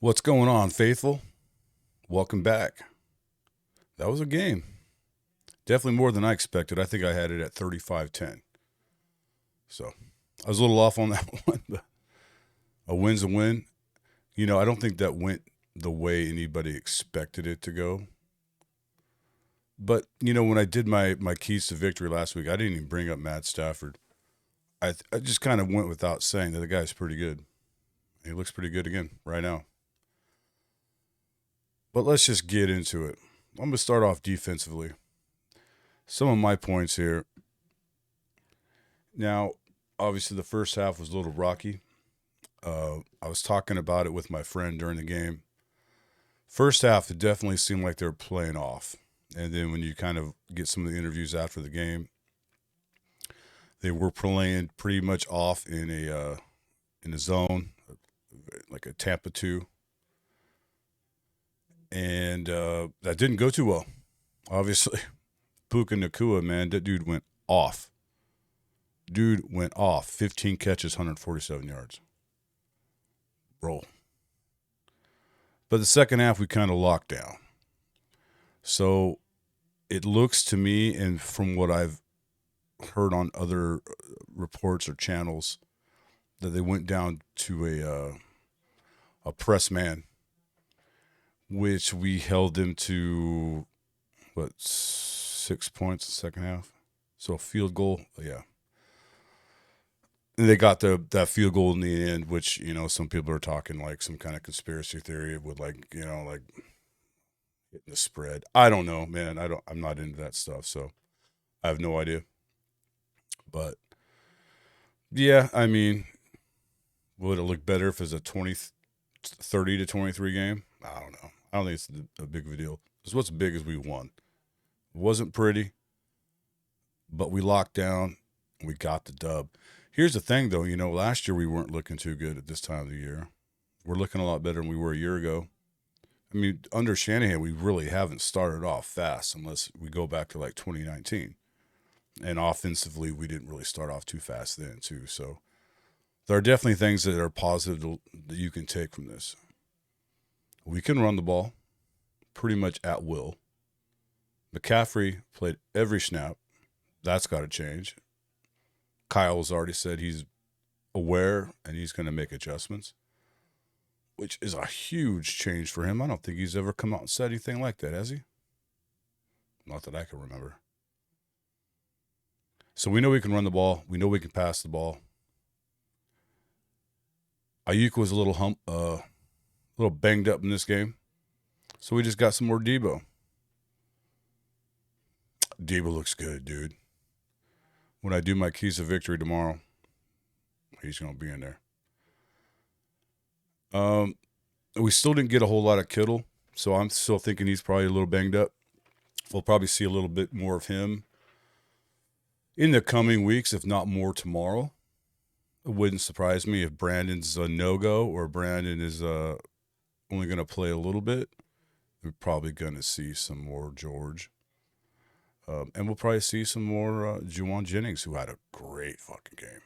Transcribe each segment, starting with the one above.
What's going on, faithful? Welcome back. That was a game. Definitely more than I expected. I think I had it at 35-10. So I was a little off on that one, but a win's a win. I don't think that went the way anybody expected it to go. But, when I did my keys to victory last week, I didn't even bring up Matt Stafford. I just kind of went without saying that the guy's pretty good. He looks pretty good again right now. But let's just get into it. I'm going to start off defensively. Some of my points here. Now, obviously, the first half was a little rocky. I was talking about it with my friend during the game. First half, it definitely seemed like they were playing off. And then when you kind of get some of the interviews after the game, they were playing pretty much off in a zone, like a Tampa 2. And that didn't go too well, obviously. Puka Nakua, man, that dude went off. 15 catches, 147 yards. Roll. But the second half, we kind of locked down. So it looks to me, and from what I've heard on other reports or channels, that they went down to a press man, which we held them to, 6 points the second half? So a field goal, yeah. And they got that field goal in the end, which some people are talking like some kind of conspiracy theory with like hitting the spread. I don't know, man. I'm not into that stuff, so I have no idea. But yeah, I mean, would it look better if it's a 30-23 game? I don't know. I don't think it's a big of a deal. Because what's big is we won. It wasn't pretty, but we locked down. We got the dub. Here's the thing, though. Last year we weren't looking too good at this time of the year. We're looking a lot better than we were a year ago. I mean, under Shanahan, we really haven't started off fast unless we go back to like 2019. And offensively, we didn't really start off too fast then, too. So there are definitely things that are positive that you can take from this. We can run the ball pretty much at will. McCaffrey played every snap. That's got to change. Kyle's already said he's aware and he's going to make adjustments, which is a huge change for him. I don't think he's ever come out and said anything like that, has he? Not that I can remember. So we know we can run the ball. We know we can pass the ball. Ayuk was a little banged up in this game, so we just got some more Debo. Debo looks good, dude. When I do my keys of victory tomorrow, he's gonna be in there. We still didn't get a whole lot of Kittle, so I'm still thinking he's probably a little banged up. We'll probably see a little bit more of him in the coming weeks, if not more tomorrow. It wouldn't surprise me if Brandon's a no-go or Brandon is only going to play a little bit. We're probably going to see some more George. And we'll probably see some more Juwan Jennings, who had a great fucking game.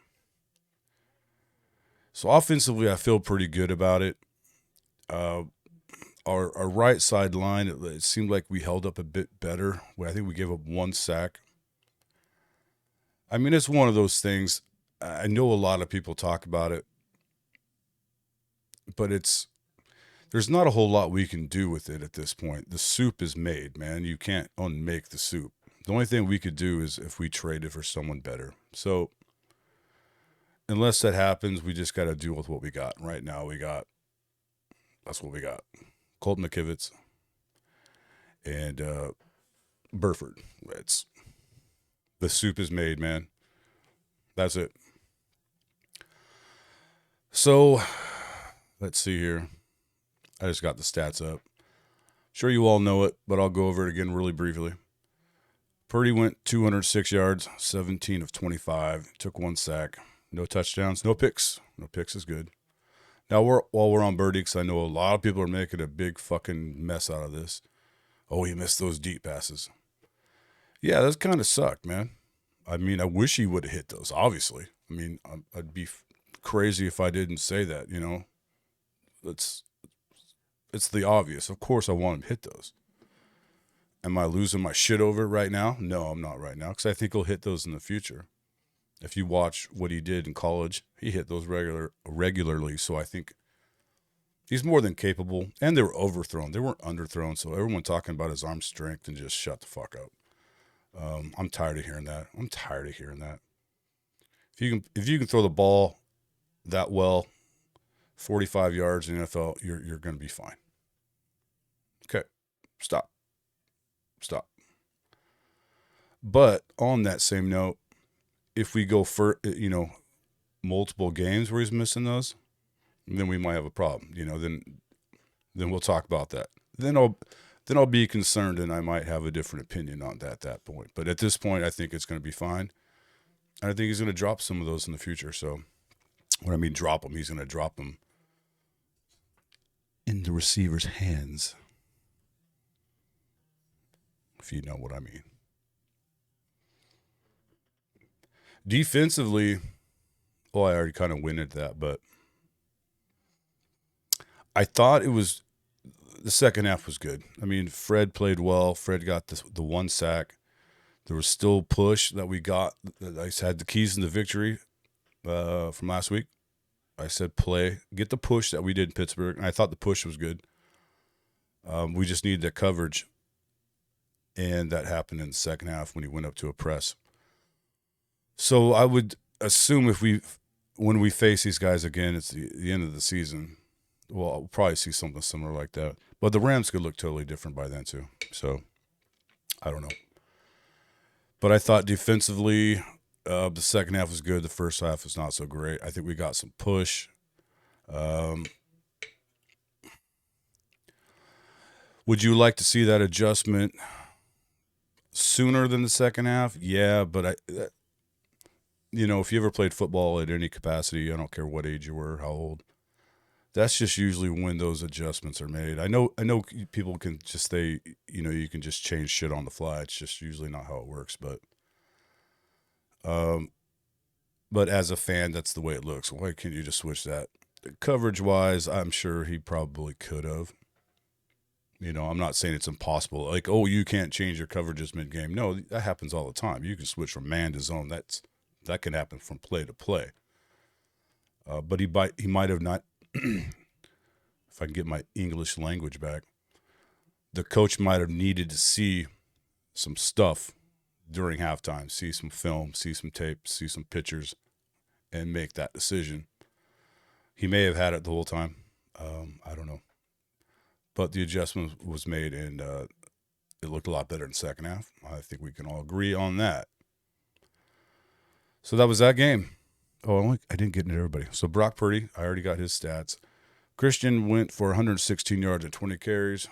So offensively, I feel pretty good about it. Our right side line, it seemed like we held up a bit better. I think we gave up one sack. I mean, it's one of those things. I know a lot of people talk about it, but there's not a whole lot we can do with it at this point. The soup is made, man. You can't unmake the soup. The only thing we could do is if we traded for someone better. So unless that happens, we just got to deal with what we got. Right now, that's what we got. Colt McKivitz and Burford. The soup is made, man. That's it. So let's see here. I just got the stats up. Sure, you all know it, but I'll go over it again really briefly. Purdy went 206 yards, 17 of 25, took one sack, no touchdowns, no picks. No picks is good. Now, while we're on Birdie, because I know a lot of people are making a big fucking mess out of this. Oh, he missed those deep passes. Yeah, that kind of sucked, man. I mean, I wish he would have hit those, obviously. I mean, I'd be crazy if I didn't say that, Let's It's the obvious. Of course, I want him to hit those. Am I losing my shit over it right now? No, I'm not right now, because I think he'll hit those in the future. If you watch what he did in college, he hit those regularly. So I think he's more than capable. And they were overthrown. They weren't underthrown. So everyone talking about his arm strength and just shut the fuck up. I'm tired of hearing that. If you can throw the ball that well, 45 yards in the NFL, you're going to be fine. Okay, stop. But on that same note, if we go for multiple games where he's missing those, then we might have a problem. Then we'll talk about that. Then I'll be concerned, and I might have a different opinion on that at that point. But at this point, I think it's going to be fine. And I think he's going to drop some of those in the future. So when I mean drop them, he's going to drop them in the receiver's hands, if you know what I mean. Defensively, I already kind of went into that, but I thought the second half was good. I mean, Fred played well. Fred got the one sack. There was still push that we got. I had the keys in the victory from last week. I said get the push that we did in Pittsburgh, and I thought the push was good. We just needed that coverage, and that happened in the second half when he went up to a press. So I would assume when we face these guys again, it's the end of the season. Well, I'll probably see something similar like that. But the Rams could look totally different by then too. So I don't know. But I thought defensively, the second half was good. The first half was not so great. I think we got some push. Would you like to see that adjustment sooner than the second half? Yeah, but if you ever played football at any capacity, I don't care what age you were, how old, that's just usually when those adjustments are made. I know people can just say, you can just change shit on the fly. It's just usually not how it works. But as a fan, that's the way it looks. Why can't you just switch that? Coverage-wise, I'm sure he probably could have. I'm not saying it's impossible. Like, you can't change your coverages mid-game. No, that happens all the time. You can switch from man to zone. That can happen from play to play. But he might have not. If I can get my English language back, the coach might have needed to see some stuff during halftime, see some film, see some tape, see some pictures, and make that decision. He may have had it the whole time. I don't know. But the adjustment was made, and it looked a lot better in the second half. I think we can all agree on that. So that was that game. I didn't get into everybody. So Brock Purdy, I already got his stats. Christian went for 116 yards and 20 carries.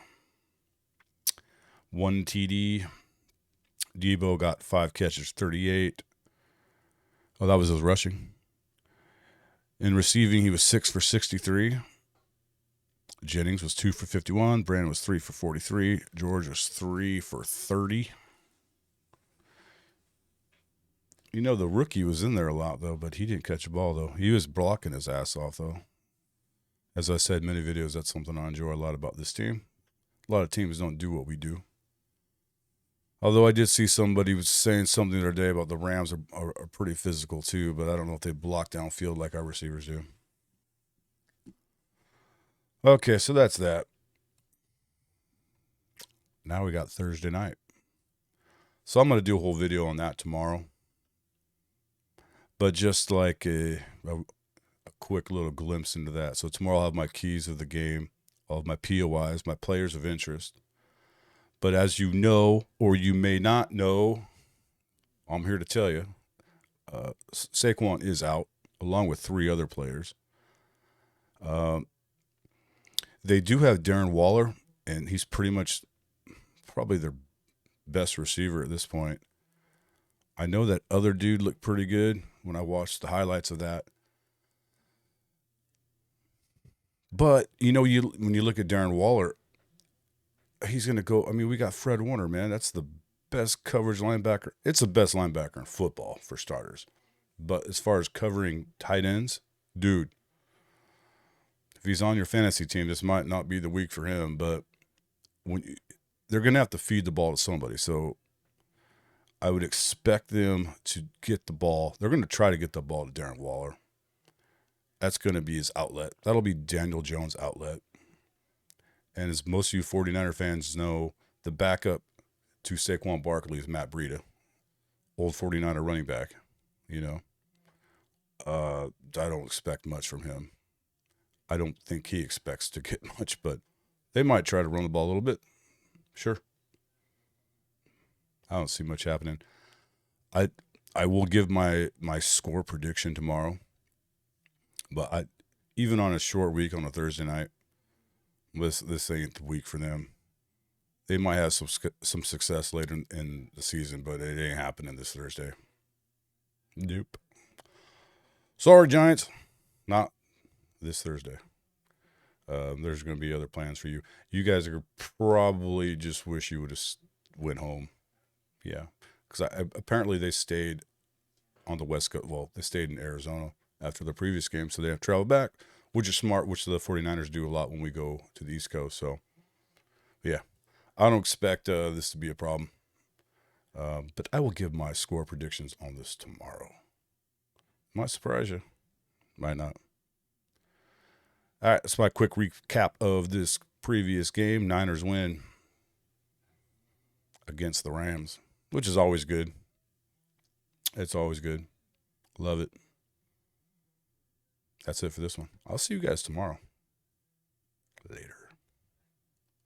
1 TD. Debo got 5 catches, 38. That was his rushing. In receiving, he was 6 for 63. Jennings was 2 for 51. Brandon was 3 for 43. George was 3 for 30. The rookie was in there a lot, though, but he didn't catch a ball, though. He was blocking his ass off, though. As I said in many videos, that's something I enjoy a lot about this team. A lot of teams don't do what we do. Although I did see somebody was saying something the other day about the Rams are pretty physical, too, but I don't know if they block downfield like our receivers do. Okay, so that's that. Now we got Thursday night. So I'm going to do a whole video on that tomorrow. But just like a quick little glimpse into that. So tomorrow I'll have my keys of the game. I'll have my POIs, my players of interest. But as you know, or you may not know, I'm here to tell you, Saquon is out, along with 3 other players. They do have Darren Waller, and he's pretty much probably their best receiver at this point. I know that other dude looked pretty good when I watched the highlights of that. But, when you look at Darren Waller, he's going to go. I mean, we got Fred Warner, man. That's the best coverage linebacker. It's the best linebacker in football, for starters. But as far as covering tight ends, dude, if he's on your fantasy team, this might not be the week for him, but they're going to have to feed the ball to somebody. So I would expect them to get the ball. They're going to try to get the ball to Darren Waller. That's going to be his outlet. That'll be Daniel Jones' outlet. And as most of you 49er fans know, the backup to Saquon Barkley is Matt Breida, old 49er running back. I don't expect much from him. I don't think he expects to get much, but they might try to run the ball a little bit. Sure. I don't see much happening. I will give my score prediction tomorrow, but even on a short week on a Thursday night, this ain't the week for them. They might have some success later in the season, but it ain't happening this Thursday. Nope. Sorry, Giants. Not this Thursday. There's going to be other plans for you. You guys are probably just wish you would have went home. Yeah. Because apparently they stayed on the West Coast. Well, they stayed in Arizona after the previous game, so they have to travel back, which is smart, which the 49ers do a lot when we go to the East Coast. So, yeah. I don't expect this to be a problem. But I will give my score predictions on this tomorrow. Might surprise you. Might not. All right, that's my quick recap of this previous game. Niners win against the Rams, which is always good. It's always good. Love it. That's it for this one. I'll see you guys tomorrow. Later.